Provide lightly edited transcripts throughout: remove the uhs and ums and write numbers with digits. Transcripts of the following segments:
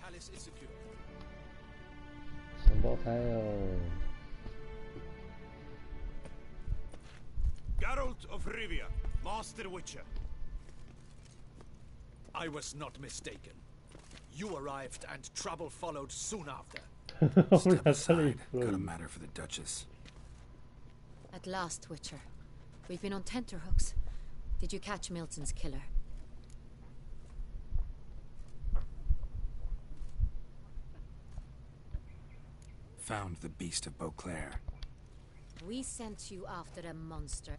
palace is secure. 神爆胎哦！ Geralt of Rivia, Master Witcher. I was not mistaken. You arrived and trouble followed soon after. Step aside. Got a matter for the Duchess. At last, Witcher. We've been on tenterhooks. Did you catch Milton's killer? Found the beast of Beauclair. We sent you after a monster.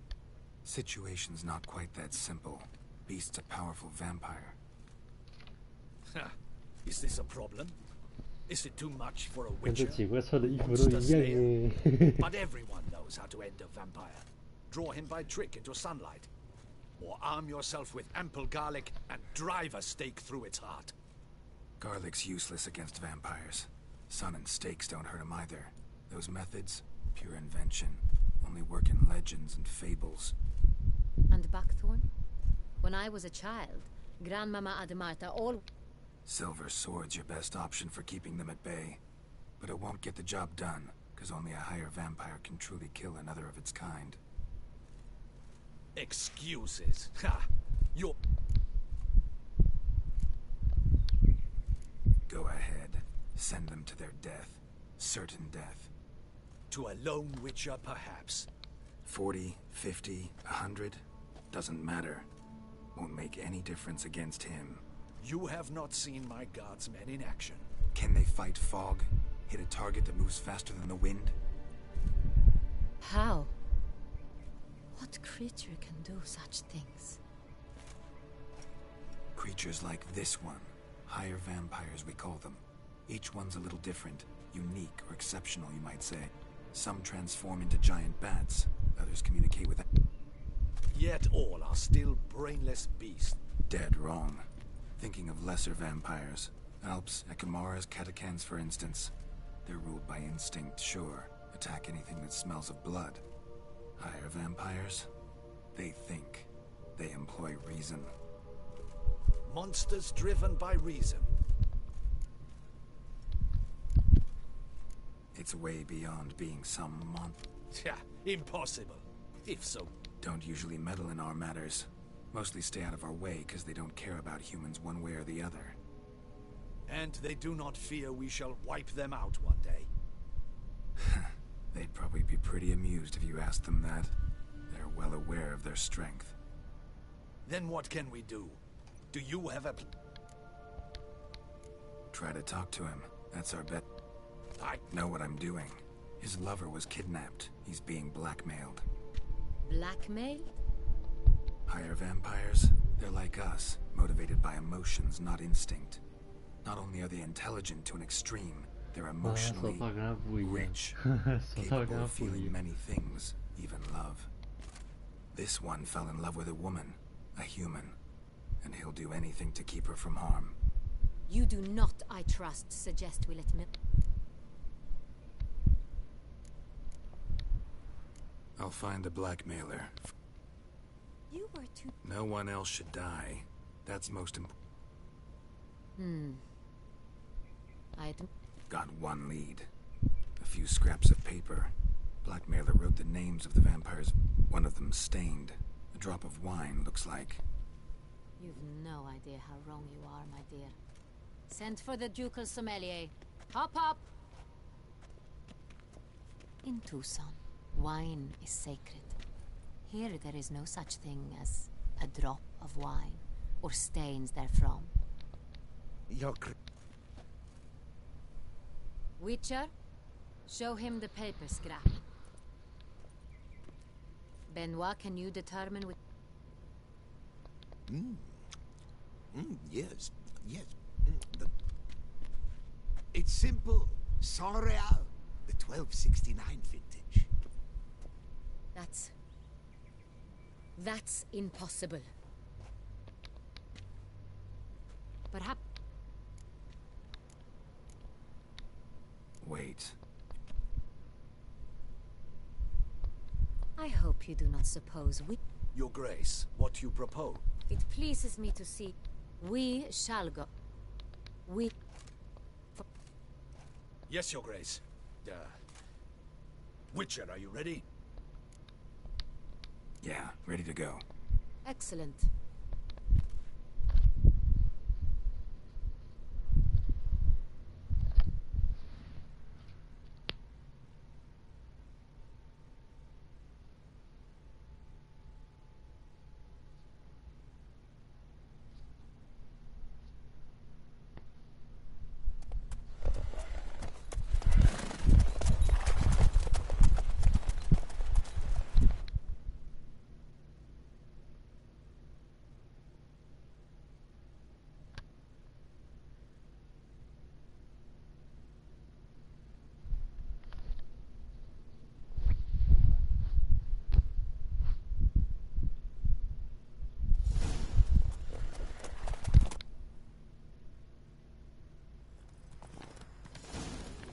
Situation's not quite that simple. Beast's a powerful vampire. Is this a problem? Is it too much for a 跟这 witcher? 几个穿的衣服都 Monster 一样 slayer. 耶。 But everyone knows how to end a vampire. Draw him by trick into sunlight. Or arm yourself with ample garlic and drive a stake through its heart. Garlic's useless against vampires. Sun and stakes don't hurt him either. Those methods, pure invention. Only work in legends and fables. And Buckthorn? When I was a child, Grandmama Ademarta all... Silver sword's your best option for keeping them at bay. But it won't get the job done, because only a higher vampire can truly kill another of its kind. Excuses. Ha! You're... Go ahead. Send them to their death. Certain death. To a lone witcher, perhaps. 40, 50, 100? Doesn't matter. Won't make any difference against him. You have not seen my guardsmen in action. Can they fight fog? Hit a target that moves faster than the wind? How? What creature can do such things? Creatures like this one. Higher vampires, we call them. Each one's a little different. Unique or exceptional, you might say. Some transform into giant bats. Others communicate with... Yet all are still brainless beasts. Dead wrong. Thinking of lesser vampires. Alps, Ekamaras, Catacans, for instance. They're ruled by instinct, sure. Attack anything that smells of blood. Higher vampires? They think. They employ reason. Monsters driven by reason. It's way beyond being some Yeah, impossible. If so. Don't usually meddle in our matters. Mostly stay out of our way because they don't care about humans one way or the other. And they do not fear we shall wipe them out one day. They'd probably be pretty amused if you asked them that. They're well aware of their strength. Then what can we do? Do you have a... Try to talk to him. That's our bet. I know what I'm doing. His lover was kidnapped. He's being blackmailed. Blackmail? Higher vampires? They're like us, motivated by emotions, not instinct. Not only are they intelligent to an extreme, they're emotionally rich, capable of feeling many things, even love. This one fell in love with a woman, a human, and he'll do anything to keep her from harm. You do not, I trust, suggest we let I'll find the blackmailer. You were too... No one else should die. That's most important. Got one lead. A few scraps of paper. Blackmailer wrote the names of the vampires. One of them stained. A drop of wine, looks like. You've no idea how wrong you are, my dear. Send for the ducal sommelier. Hop, hop! In Tucson, wine is sacred. Here there is no such thing as a drop of wine, or stains therefrom. Witcher, show him the paper scrap. Benoit, can you determine which... Yes, yes. It's simple. Saint-Réal, the 1269 vintage. That's impossible. Perhaps... Wait. I hope you do not suppose we... Your Grace, what you propose? It pleases me to see... We shall go. Yes, Your Grace. Witcher, are you ready? Yeah, ready to go. Excellent.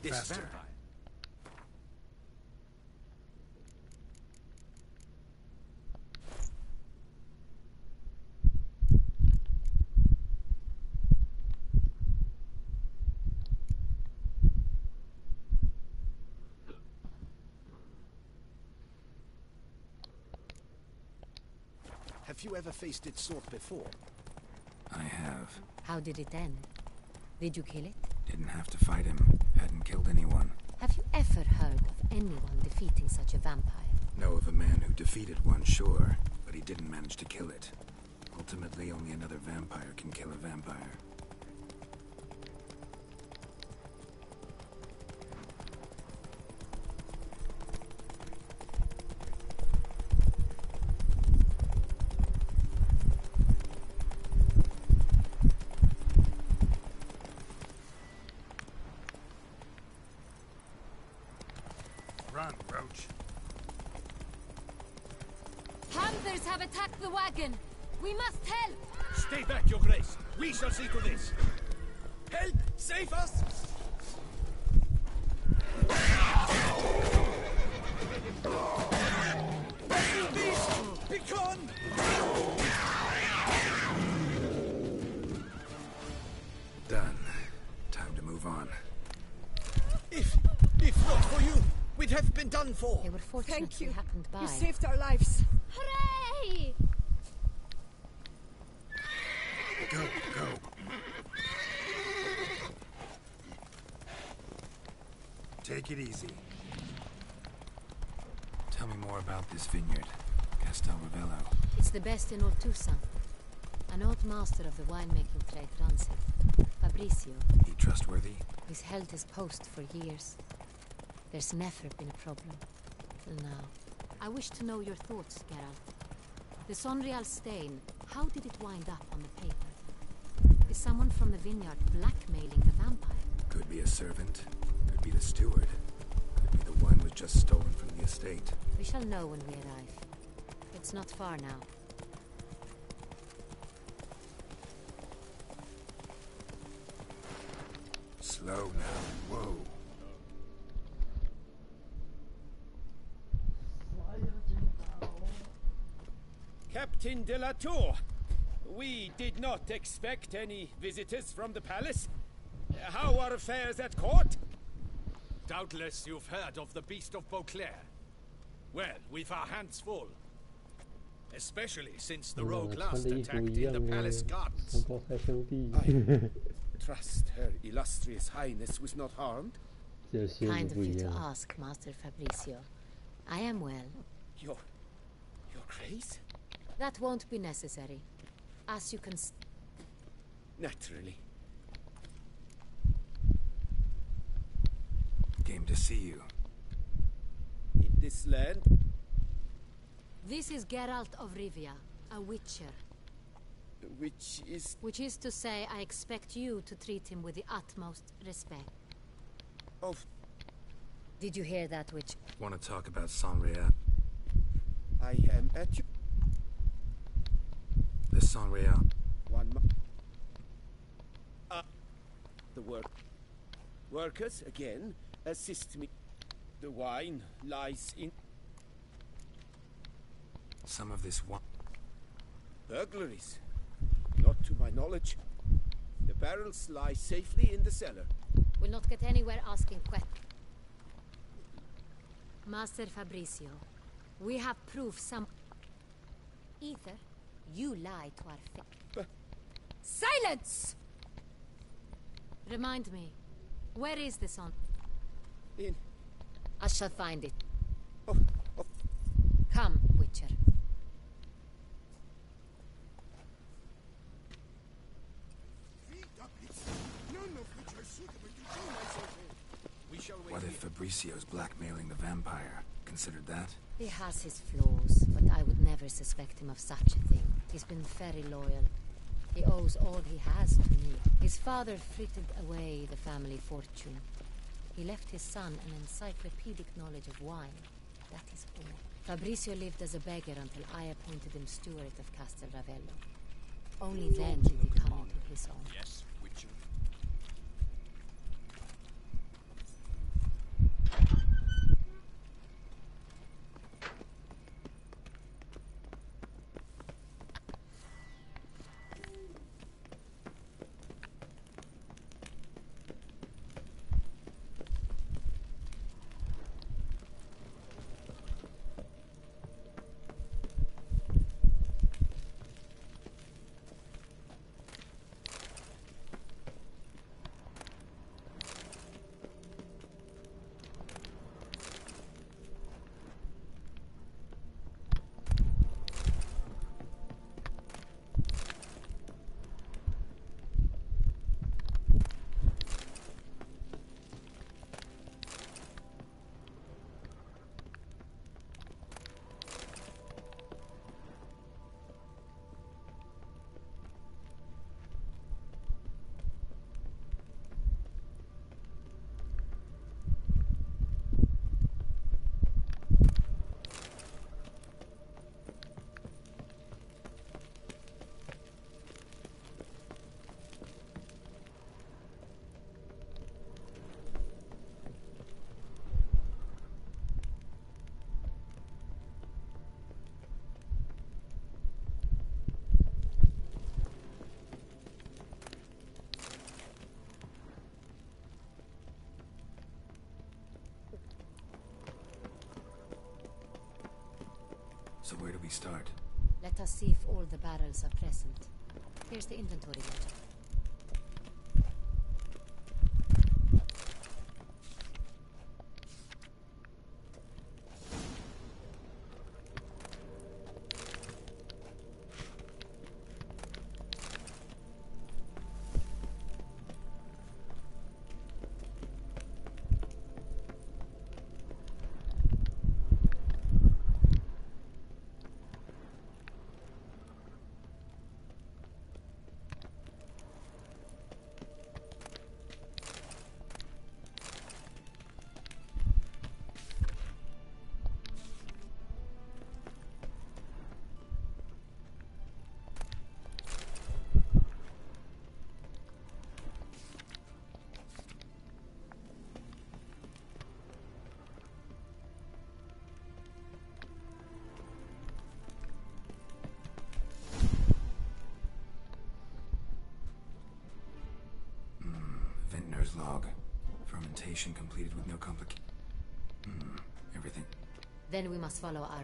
This Faster. vampire. Have you ever faced its sort before? I have. How did it end? Did you kill it? Didn't have to fight him. Hadn't killed anyone. Have you ever heard of anyone defeating such a vampire? Know of a man who defeated one, sure, but he didn't manage to kill it. Ultimately, only another vampire can kill a vampire. Run, Roach. Panthers have attacked the wagon! We must help! Stay back, Your Grace. We shall see to this. Help! Save us! Be gone! Done. Time to move on. If not for you, we'd have been done for. They were fortunate Thank you. we happened by. You saved our lives. Hooray! Go, go. Take it easy. Tell me more about this vineyard, Castel Ravello. It's the best in all Tucson. An old master of the winemaking trade runs it. Fabrizio. He trustworthy? He's held his post for years. There's never been a problem. Till now. I wish to know your thoughts, Geralt. The Sonreal stain, how did it wind up on the paper? Is someone from the vineyard blackmailing the vampire? Could be a servant. Could be the steward. Could be the one was just stolen from the estate. We shall know when we arrive. It's not far now. Slow now. Whoa. Captain de la Tour, we did not expect any visitors from the palace. How are affairs at court? Doubtless you've heard of the Beast of Beauclair. Well, we've our hands full. Especially since the rogue 穿 last 的衣服 attacked 一 in 样 the 的 palace 三 gardens. 胞胎兄弟， Trust her illustrious highness was not harmed. 这些 Kind 不 of 一 you to 样。 ask, Master Fabrizio. I am well. Your grace? That won't be necessary. As you can Naturally. Game to see you. In this land, This is Geralt of Rivia, a witcher. which is... Which is to say, I expect you to treat him with the utmost respect. of... Did you hear that, witch? Want to talk about Sanreal? I am at you. The Sanreal. One the workers, again, assist me. The wine lies in... Some of this wine. burglaries. Not to my knowledge. The barrels lie safely in the cellar. We'll not get anywhere asking questions. Master Fabrizio, we have proof some... Ether, you lie to our face. Silence! Remind me, where is this on? In... I shall find it. Oh, oh. Come, Witcher. What if Fabricio's blackmailing the vampire? Considered that? He has his flaws, but I would never suspect him of such a thing. He's been very loyal. He owes all he has to me. His father frittered away the family fortune. He left his son an encyclopedic knowledge of wine. That is all. Fabrizio lived as a beggar until I appointed him steward of Castel Ravello. Only then did he come into his own. Yes, Witcher. So where do we start? Let us see if all the barrels are present. Here's the inventory ledger. Log. Fermentation completed with no complication. Everything. Then we must follow our...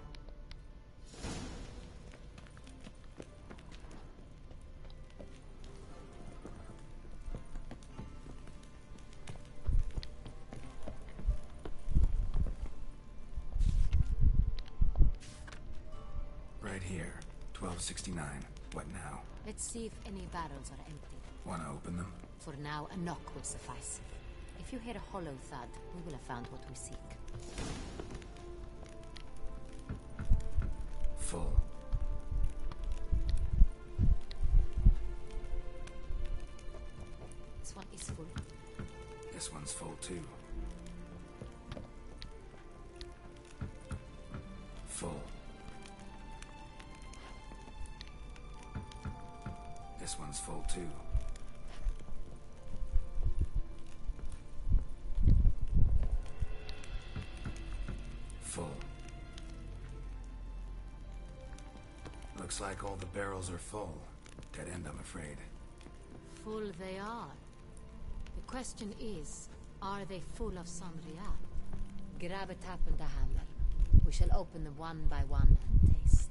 Right here. 1269. What now? Let's see if any barrels are empty. Wanna open them? For now, a knock will suffice. If you hear a hollow thud, we will have found what we seek. Full. This one is full. This one's full too. Full. This one's full too. Full. Looks like all the barrels are full. Dead end, I'm afraid. Full they are. The question is, are they full of Sangria? Grab a tap and a hammer. We shall open them one by one and taste.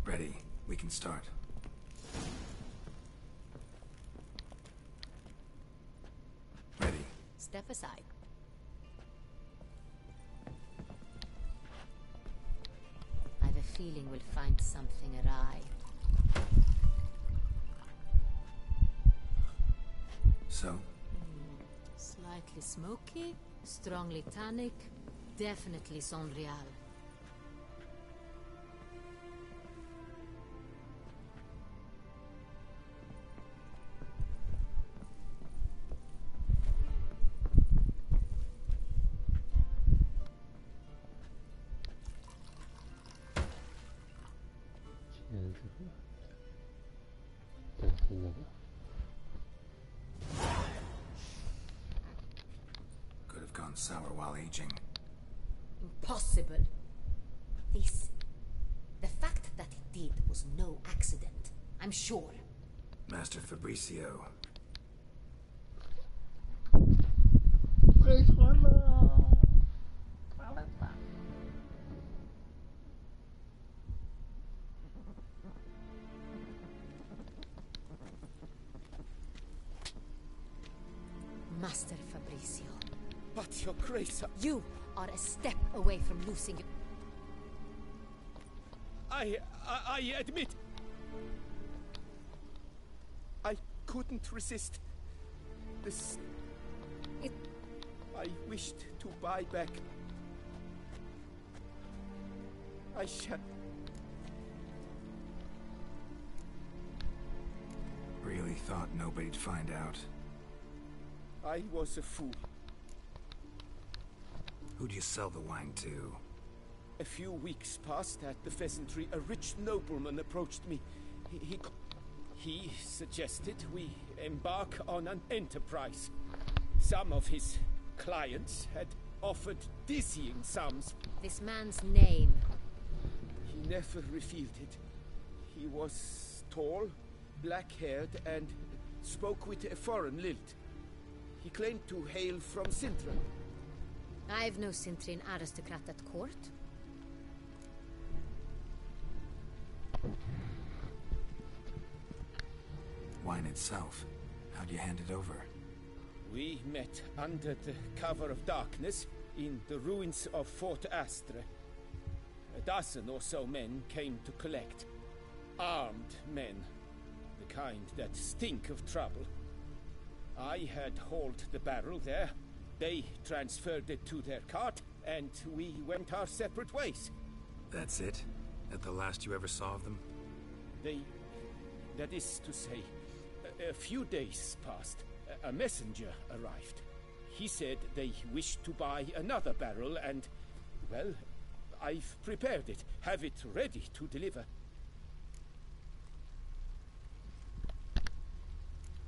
Ready. We can start. Ready. Step aside. I have a feeling we'll find something awry. So? Slightly smoky, strongly tannic, definitely Sonreal. Could have gone sour while aging. Impossible. The fact that it did was no accident. I'm sure. Master Fabricio. Master Fabricio. But your grace, You are a step away from losing your... I admit... I couldn't resist. This... I wished to buy back. I shall... Really thought nobody'd find out. I was a fool. Who'd you sell the wine to? A few weeks past at the pheasantry, a rich nobleman approached me. He suggested we embark on an enterprise. Some of his clients had offered dizzying sums. This man's name. He never revealed it. He was tall, black-haired, and spoke with a foreign lilt. He claimed to hail from Sintra. I've no Sintrin aristocrat at court. Wine itself. How'd you hand it over? We met under the cover of darkness in the ruins of Fort Astre. A dozen or so men came to collect. Armed men. The kind that stink of trouble. I had hauled the barrel there. They transferred it to their cart, and we went our separate ways. That's it? At the last you ever saw of them? That is to say, a few days passed. A messenger arrived. He said they wished to buy another barrel, and, well, I've prepared it. Have it ready to deliver.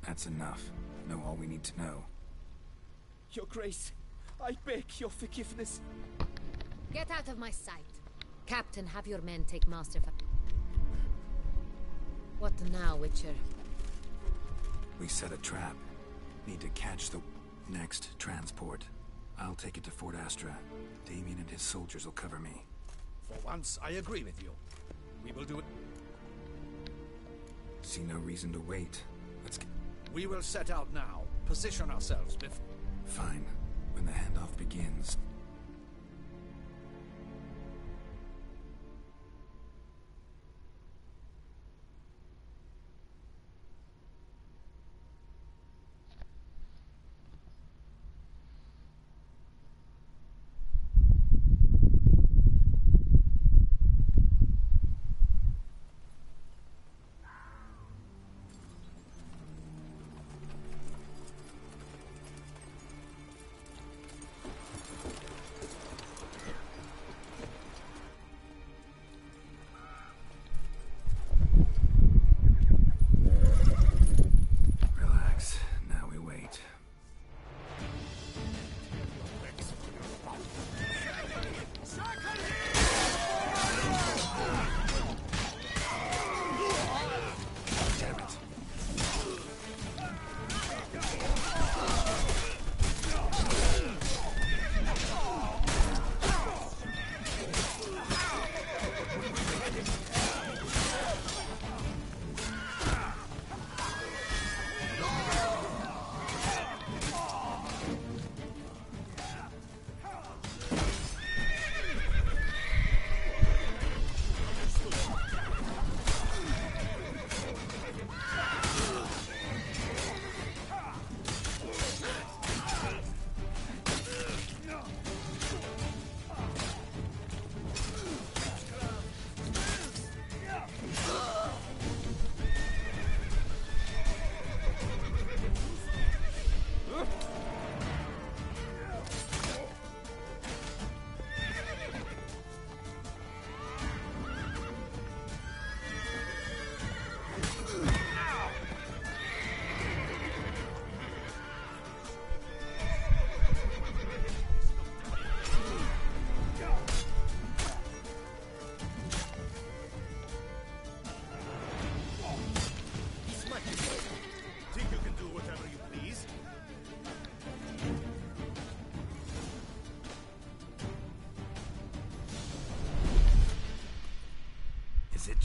That's enough. Know all we need to know. Your Grace, I beg your forgiveness. Get out of my sight. Captain, have your men take Master What now, Witcher? We set a trap. Need to catch the next transport. I'll take it to Fort Astra. Damien and his soldiers will cover me. For once, I agree with you. We will do it. See no reason to wait. Let's get... We will set out now. Position ourselves before... Fine. When the handoff begins...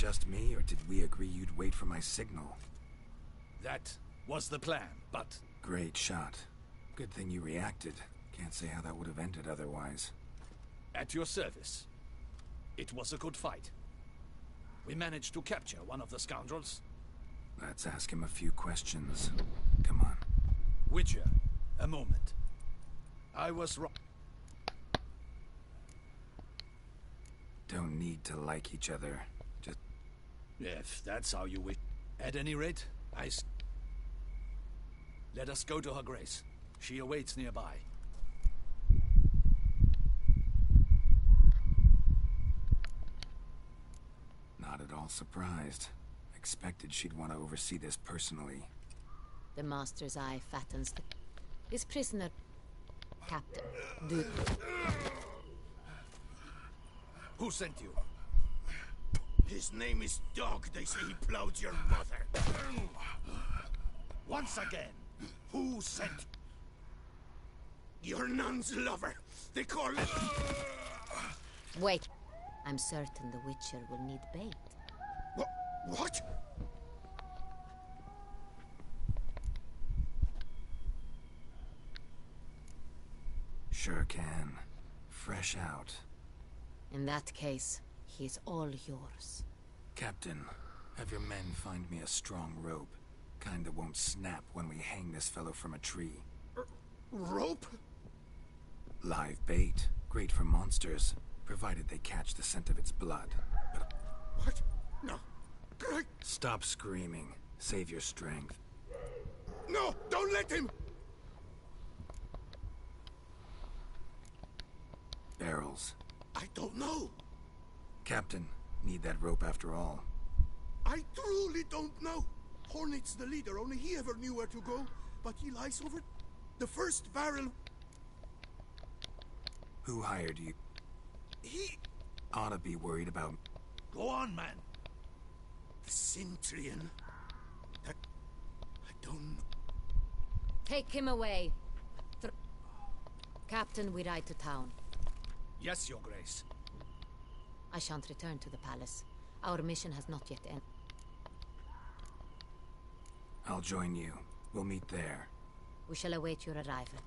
just me, or did we agree you'd wait for my signal? That was the plan, but... Great shot. Good thing you reacted. Can't say how that would have ended otherwise. At your service. It was a good fight. We managed to capture one of the scoundrels. Let's ask him a few questions. Come on. Witcher, a moment. I was wrong. Don't need to like each other. Just... If that's how you wish. At any rate, let us go to her grace. She awaits nearby. Not at all surprised. Expected she'd want to oversee this personally. The Master's eye fattens the... This prisoner... Captain, do... Who sent you? His name is Dog. They say he plowed your mother. Once again, who sent Your nun's lover. They call it... Wait. I'm certain the Witcher will need bait. What? Sure can. Fresh out. In that case, he is all yours. Captain, have your men find me a strong rope. Kind that won't snap when we hang this fellow from a tree. Rope? Live bait. Great for monsters, provided they catch the scent of its blood. But What? No. Greg! stop screaming. Save your strength. No! Don't let him! Barrels. I don't know. Captain, need that rope after all. I truly don't know. Hornet's the leader. Only he ever knew where to go. But he lies over the first barrel. Who hired you? He... Ought to be worried about... Go on, man. The Centurion. That... I don't know. Take him away. Captain, we ride to town. Yes, Your Grace. I shan't return to the palace. Our mission has not yet ended. I'll join you. We'll meet there. We shall await your arrival.